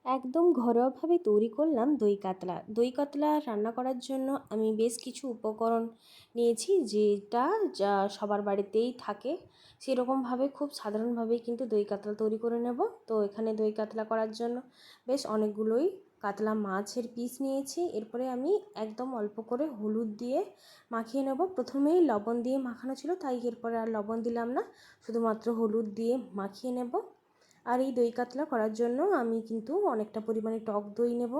একদম ঘরোয়াভাবে তৈরি করলাম দই কাতলা। দই কাতলা রান্না করার জন্য আমি বেশ কিছু উপকরণ নিয়েছি, যেটা যা সবার বাড়িতেই থাকে। সেরকমভাবে খুব সাধারণভাবেই কিন্তু দই কাতলা তৈরি করে নেব। তো এখানে দই কাতলা করার জন্য বেশ অনেকগুলোই কাতলা মাছের পিস নিয়েছি। এরপরে আমি একদম অল্প করে হলুদ দিয়ে মাখিয়ে নেব। প্রথমেই লবণ দিয়ে মাখানো ছিল, তাই এরপরে আর লবণ দিলাম না, শুধুমাত্র হলুদ দিয়ে মাখিয়ে নেব। আর এই দই কাতলা করার জন্য আমি কিন্তু অনেকটা পরিমাণে টক দই নেব।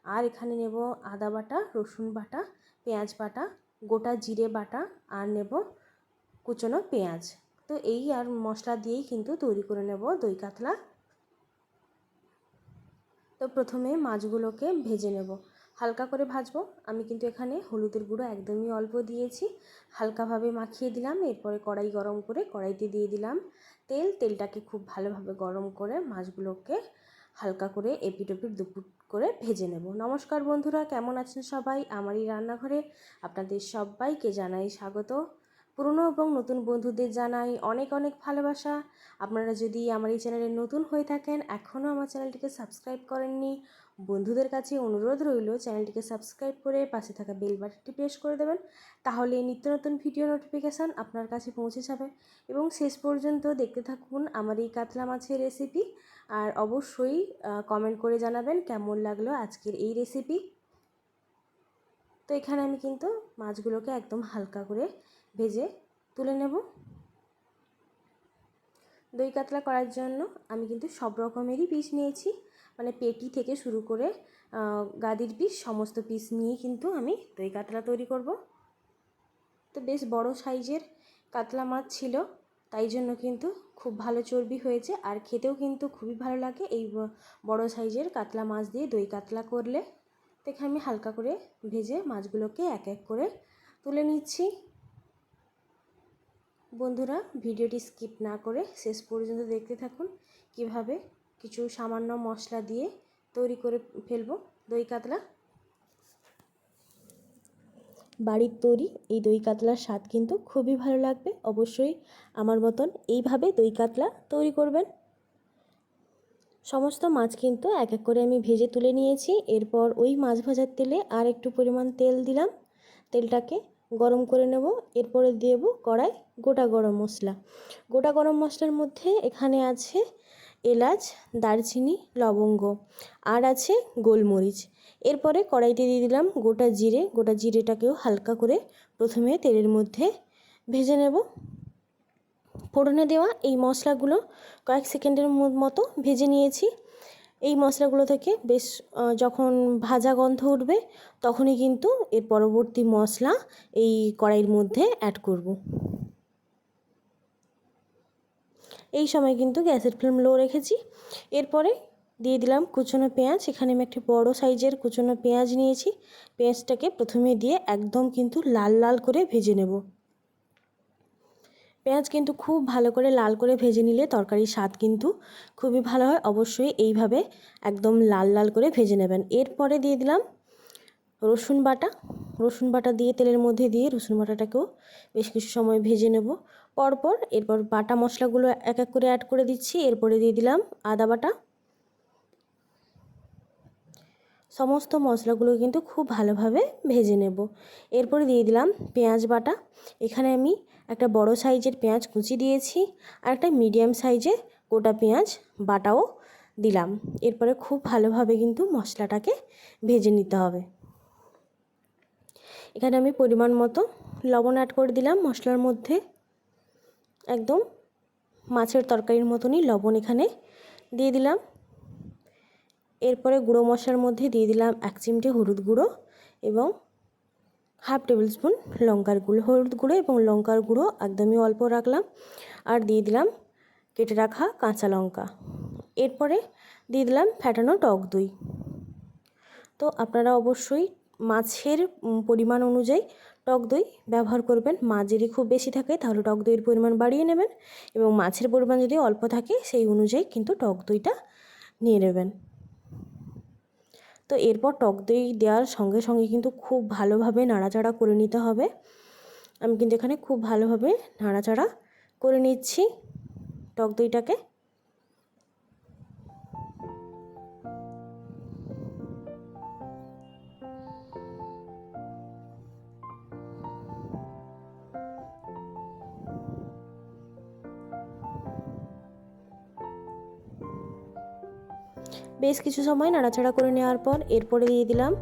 আর এখানে নেব আদা বাটা, রসুন বাটা, পেঁয়াজ বাটা, গোটা জিরে বাটা, আর নেব কুচনো পেঁয়াজ। তো এই আর মশলা দিয়েই কিন্তু তৈরি করে নেব দই কাতলা। তো প্রথমে মাছগুলোকে ভেজে নেব, হালকা করে ভাজবো। আমি কিন্তু এখানে হলুদের গুঁড়ো একদমই অল্প দিয়েছি, হালকাভাবে মাখিয়ে দিলাম। এরপরে কড়াই গরম করে কড়াইতে দিয়ে দিলাম তেলটাকে খুব ভালোভাবে গরম করে মাছগুলোকে হালকা করে এপিট ওপিট দুপুট করে ভেজে নেব। নমস্কার বন্ধুরা, কেমন আছেন সবাই? আমার এই রান্নাঘরে আপনাদের সবাইকে জানাই স্বাগত। পুরনো এবং নতুন বন্ধুদের জানাই অনেক অনেক ভালোবাসা। আপনারা যদি আমার এই চ্যানেলে নতুন হয়ে থাকেন, এখনও আমার চ্যানেলটিকে সাবস্ক্রাইব করেননি, বন্ধুদের কাছে অনুরোধ রইল চ্যানেলটিকে সাবস্ক্রাইব করে পাশে থাকা বেল বাটনটি প্রেস করে দেবেন। তাহলে নিত্য নতুন ভিডিও নোটিফিকেশান আপনার কাছে পৌঁছে যাবে। এবং শেষ পর্যন্ত দেখতে থাকুন আমার এই কাতলা মাছের রেসিপি। আর অবশ্যই কমেন্ট করে জানাবেন কেমন লাগলো আজকের এই রেসিপি। তো এখানে আমি কিন্তু মাছগুলোকে একদম হালকা করে ভেজে তুলে নেব। দই কাতলা করার জন্য আমি কিন্তু সব রকমেরই পিস নিয়েছি, মানে পেটি থেকে শুরু করে গাদির পিস, সমস্ত পিস নিয়েই কিন্তু আমি দই কাতলা তৈরি করব। তো বেশ বড় সাইজের কাতলা মাছ ছিল, তাই জন্য কিন্তু খুব ভালো চর্বি হয়েছে, আর খেতেও কিন্তু খুবই ভালো লাগে এই বড় সাইজের কাতলা মাছ দিয়ে দই কাতলা করলে। তো এখানে আমি হালকা করে ভেজে মাছগুলোকে এক এক করে তুলে নিচ্ছি। বন্ধুরা, ভিডিওটি স্কিপ না করে শেষ পর্যন্ত দেখতে থাকুন কিভাবে কিছু সামান্য মশলা দিয়ে তৈরি করে ফেলবো দই কাতলা। বাড়ির তৈরি এই দই কাতলার স্বাদ কিন্তু খুবই ভালো লাগবে। অবশ্যই আমার মতন এইভাবে দই কাতলা তৈরি করবেন। সমস্ত মাছ কিন্তু এক এক করে আমি ভেজে তুলে নিয়েছি। এরপর ওই মাছ ভাজার তেলে আর একটু পরিমাণ তেল দিলাম, তেলটাকে গরম করে নেব। এরপরে দেব কড়াই গোটা গরম মশলা। গোটা গরম মশলার মধ্যে এখানে আছে এলাচ, দারচিনি, লবঙ্গ, আর আছে গোলমরিচ। এরপরে কড়াইতে দিয়ে দিলাম গোটা জিরে। গোটা জিরেটাকেও হালকা করে প্রথমে তেলের মধ্যে ভেজে নেব। ফোড়নে দেওয়া এই মশলাগুলো কয়েক সেকেন্ডের মতো ভেজে নিয়েছি। এই মশলাগুলো থেকে বেশ যখন ভাজা গন্ধ উঠবে, তখনই কিন্তু এর পরবর্তী মশলা এই কড়াইয়ের মধ্যে অ্যাড করব। এই সময় কিন্তু গ্যাসের ফ্লেম লো রেখেছি। এরপরে দিয়ে দিলাম কুচনো পেঁয়াজ। এখানে আমি একটি বড় সাইজের কুচনো পেঁয়াজ নিয়েছি। পেঁয়াজটাকে প্রথমে দিয়ে একদম কিন্তু লাল লাল করে ভেজে নেব। পেঁয়াজ কিন্তু খুব ভালো করে লাল করে ভেজে নিলে তরকারির স্বাদ কিন্তু খুবই ভালো হয়। অবশ্যই এইভাবে একদম লাল লাল করে ভেজে নেবেন। এরপরে দিয়ে দিলাম রসুন বাটা। রসুন বাটা দিয়ে তেলের মধ্যে দিয়ে রসুন বাটাটাকেও বেশ কিছু সময় ভেজে নেব। এরপর বাটা মশলাগুলো এক এক করে অ্যাড করে দিচ্ছি। এরপরে দিয়ে দিলাম আদা বাটা। সমস্ত মশলাগুলো কিন্তু খুব ভালোভাবে ভেজে নেব। এরপরে দিয়ে দিলাম পেঁয়াজ বাটা। এখানে আমি একটা বড় সাইজের পেঁয়াজ কুচি দিয়েছি, আর একটা মিডিয়াম সাইজে গোটা পেঁয়াজ বাটাও দিলাম। এরপরে খুব ভালোভাবে কিন্তু মশলাটাকে ভেজে নিতে হবে। এখানে আমি পরিমাণ মতো লবণ অ্যাড করে দিলাম মশলার মধ্যে। একদম মাছের তরকারির মতনই লবণ এখানে দিয়ে দিলাম। এরপরে গুঁড়ো মশলার মধ্যে দিয়ে দিলাম 1 চিমটে হলুদ গুঁড়ো এবং হাফ টেবিল স্পুন লঙ্কার গুঁড়ো। হলুদ গুঁড়ো এবং লঙ্কার গুঁড়ো একদমই অল্প রাখলাম। আর দিয়ে দিলাম কেটে রাখা কাঁচা লঙ্কা। এরপরে দিয়ে দিলাম ফ্যাটানো টক দই। তো আপনারা অবশ্যই মাছের পরিমাণ অনুযায়ী টক দই ব্যবহার করবেন। মাছ যদি খুব বেশি থাকে তাহলে টক দইয়ের পরিমাণ বাড়িয়ে নেবেন, এবং মাছের পরিমাণ যদি অল্প থাকে সেই অনুযায়ী কিন্তু টক দইটা নিয়ে নেবেন। তো এরপর টক দই দেওয়ার সঙ্গে সঙ্গে কিন্তু খুব ভালোভাবে নাড়াচাড়া করে নিতে হবে। আমি কিন্তু এখানে খুব ভালোভাবে নাড়াচাড়া করে নিচ্ছি টক দইটাকে। বেশ কিছু সময় নাড়াচাড়া করে নেওয়ার পর এরপরে দিয়ে দিলাম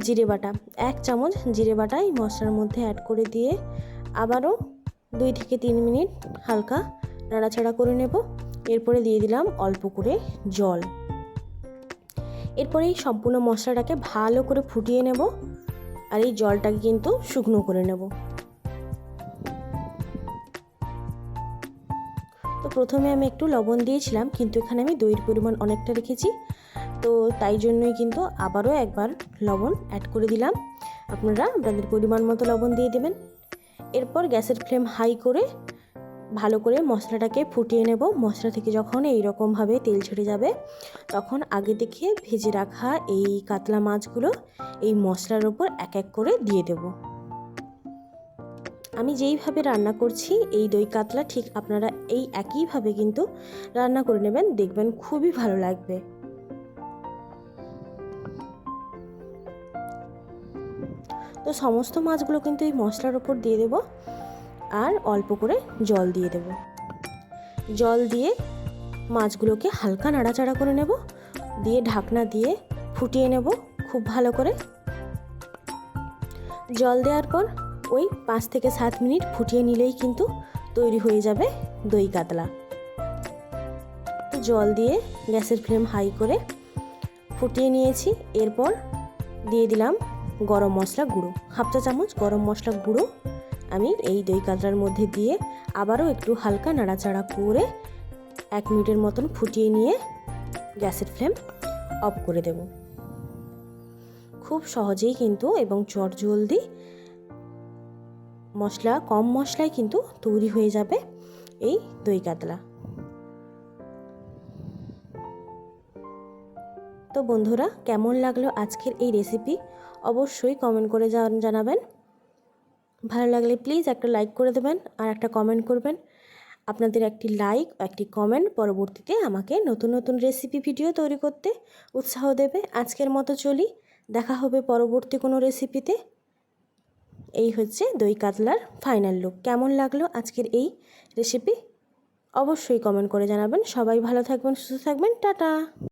জিরে বাটা। 1 চামচ জিরে বাটা এই মশলার মধ্যে অ্যাড করে দিয়ে আবারও 2 থেকে 3 মিনিট হালকা নাড়াচাড়া করে নেব। এরপরে দিয়ে দিলাম অল্প করে জল। এরপরে এই সম্পূর্ণ মশলাটাকে ভালো করে ফুটিয়ে নেব আর এই জলটাকে কিন্তু শুকনো করে নেব। তো প্রথমে আমি একটু লবণ দিয়েছিলাম, কিন্তু এখানে আমি দইয়ের পরিমাণ অনেকটা রেখেছি, তো তাই জন্যই কিন্তু আবারও একবার লবণ অ্যাড করে দিলাম। আপনারা আপনাদের পরিমাণ মতো লবণ দিয়ে দেবেন। এরপর গ্যাসের ফ্লেম হাই করে ভালো করে মশলাটাকে ফুটিয়ে নেব। মশলা থেকে যখন এই রকমভাবে তেল ছেড়ে যাবে তখন আগে থেকে ভেজে রাখা এই কাতলা মাছগুলো এই মশলার ওপর এক এক করে দিয়ে দেব। আমি যেইভাবে রান্না করছি এই দই কাতলা ঠিক আপনারা এই একইভাবে কিন্তু রান্না করে নেবেন, দেখবেন খুবই ভালো লাগবে। তো সমস্ত মাছগুলো কিন্তু এই মশলার ওপর দিয়ে দেব আর অল্প করে জল দিয়ে দেব। জল দিয়ে মাছগুলোকে হালকা নাড়াচাড়া করে নেব, দিয়ে ঢাকনা দিয়ে ফুটিয়ে নেব খুব ভালো করে। জল দেওয়ার পর ওই 5 থেকে 7 মিনিট ফুটিয়ে নিলেই কিন্তু তৈরি হয়ে যাবে দই কাতলা। তো জল দিয়ে গ্যাসের ফ্লেম হাই করে ফুটিয়ে নিয়েছি। এরপর দিয়ে দিলাম গরম মশলা গুঁড়ো, 1/2 চা চামচ গরম মশলা গুঁড়ো আমি এই দই কাতলার মধ্যে দিয়ে আবারও একটু হালকা নাড়াচাড়া করে 1 মিনিটের মতন ফুটিয়ে নিয়ে গ্যাসের ফ্লেম অফ করে দেব। খুব সহজেই কিন্তু এবং চটজলদি কম মশলায় কিন্তু তৈরি হয়ে যাবে এই দই কাতলা। তো বন্ধুরা, কেমন লাগলো আজকের এই রেসিপি অবশ্যই কমেন্ট করে জানাবেন। ভালো লাগলে প্লিজ একটা লাইক করে দেবেন আর একটা কমেন্ট করবেন। আপনাদের একটি লাইক, একটি কমেন্ট পরবর্তীতে আমাকে নতুন নতুন রেসিপি ভিডিও তৈরি করতে উৎসাহ দেবে। আজকের মতো চলি, দেখা হবে পরবর্তী কোনো রেসিপিতে। এই হচ্ছে দই কাতলার ফাইনাল লুক। কেমন লাগলো আজকের এই রেসিপি অবশ্যই কমেন্ট করে জানাবেন। সবাই ভালো থাকবেন, সুস্থ থাকবেন, টাটা।